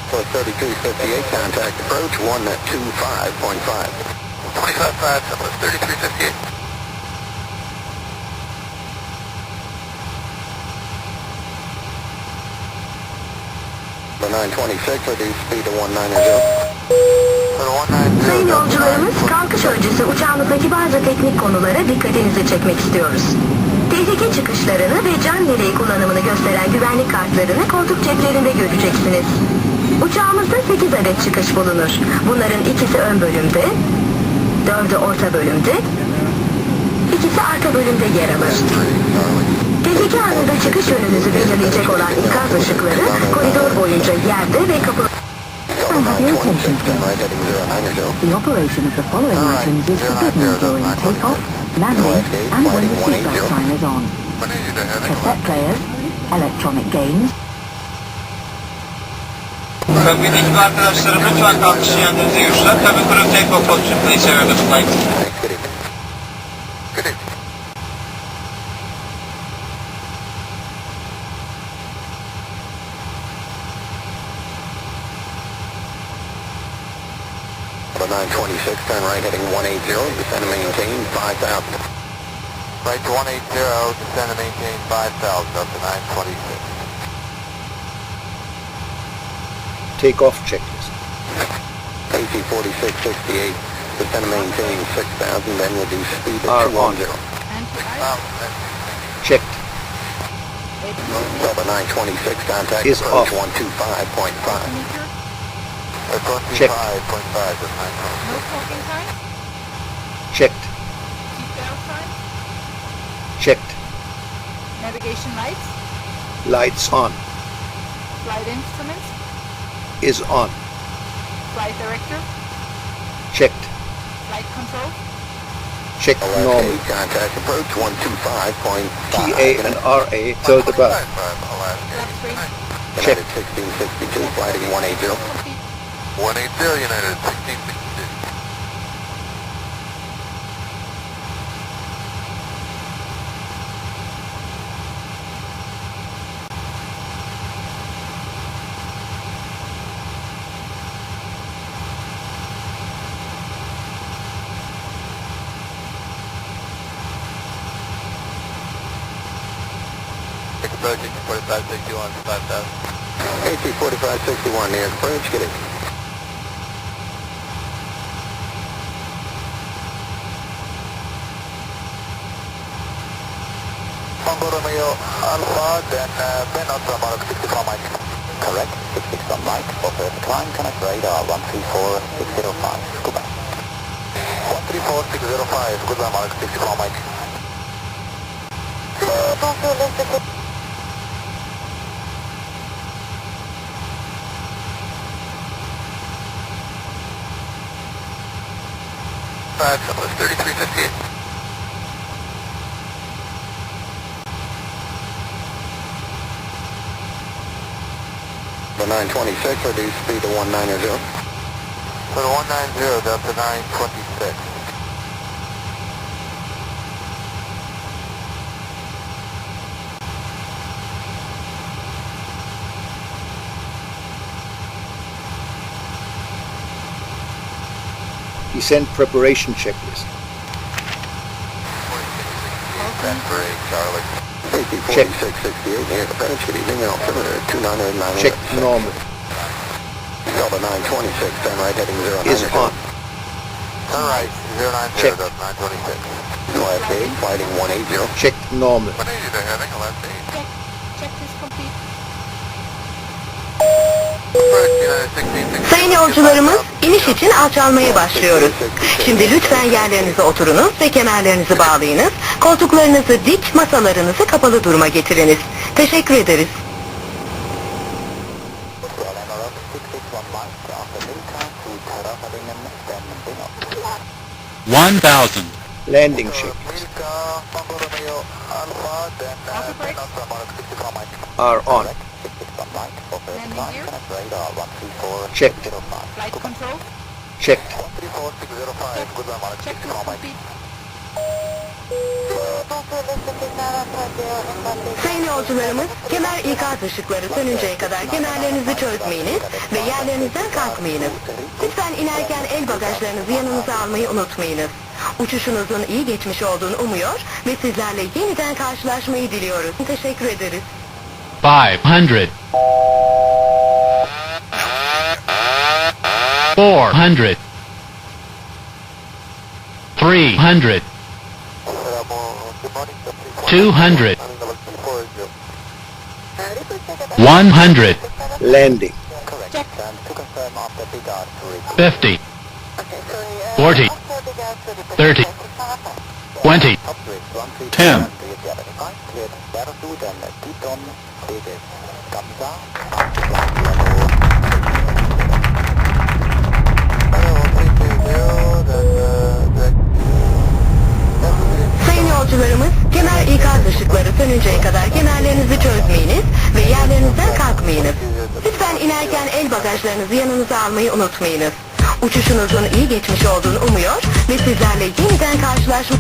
For 3358, contact approach 125.5. 25.5, Southwest 3358. The 926, reduce speed to 190. Sayın yolcularımız, kalkış öncesi uçağımızdaki bazı teknik konulara dikkatinizi çekmek istiyoruz. Tehlike çıkışlarını ve can yeleği kullanımını gösteren güvenlik kartlarını koltuk ceplerinde göreceksiniz. Uçağımızda 8 adet çıkış bulunur. Bunların ikisi ön bölümde, 4'ü orta bölümde, ikisi arka bölümde yer alır. Tehlike anında çıkış yönünüzü belirleyecek olan ikaz ışıkları koridor boyunca yerde ve kapı... Have your attention, please. The operation of the following items is forbidden during takeoff, landing, and when the seatbelt sign is on. Cassette players, electronic games. Kabindeki arkadaşlarım lütfen kalkışın yanlarınıza yürüsünler. Cabin crew take off position, please area the flight. The 926, turn right heading 180, descend and maintain 5,000. Right to 180, descend and maintain 5,000 up to 926. Takeoff checklist. AC 4668, descend and maintain 6,000, then reduce speed to R 210. Checked. Delta 926, contact Is approach off. 125.5. Checked. 125.5 is 926. No smoking sign? Checked. Seatbelt sign? Checked. Navigation lights? Lights on. Flight instruments? Is on. Flight director? Checked. Flight control? Checked normal. Contact approach 125.5. TA and RA to the back. Left three? United 1662, flighting 180. Complete. 180, United 1662. Approach 4561 to 5,000. AC 4561 near approach, get it. Tango Romeo Alpha, then Ben Ultra Mark 64 Mike. Correct, 66 on Mike, for first climb, connect radar 134605, goodbye. 134605, goodbye Mark 64 Mike. Southwest 3358. The 926, reduce speed to 190. For the 190, that's the 926. Descent preparation checklist. Charlie. Check. 4668 near approach, good evening, altimeter 2998. Check normal. Delta 926, turn right heading 090. Is on. Turn right, 090, Check. that's 926. Left 8, flighting 180. Check normal. 180 to heading, left 8. Check. Check is complete. Sayın yolcularımız, iniş için alçalmaya başlıyoruz. Şimdi lütfen yerlerinize oturunuz ve kemerlerinizi bağlayınız. Koltuklarınızı dik, masalarınızı kapalı duruma getiriniz. Teşekkür ederiz. 1000. Landing checklist. Are on. Landing gear? Checked. Flight control? Checked. Check is complete. Sayın yolcularımız, kemer ikaz ışıkları sönünceye kadar kemerlerinizi çözmeyiniz ve yerlerinizden kalkmayınız. Lütfen inerken el bagajlarınızı yanınıza almayı unutmayınız. Uçuşunuzun iyi geçmiş olduğunu umuyor ve sizlerle yeniden karşılaşmayı diliyoruz. Teşekkür ederiz. 500 400 300 200 100 Landing. Check. 50 40 30 20 10 Sayın yolcularımız, kemer ikaz ışıkları sönünceye kadar kemerlerinizi çözmeyiniz ve yerlerinizden kalkmayınız. Lütfen inerken el bagajlarınızı yanınıza almayı unutmayınız. Uçuşunuzun iyi geçmiş olduğunu umuyor ve sizlerle yeniden karşılaşmak...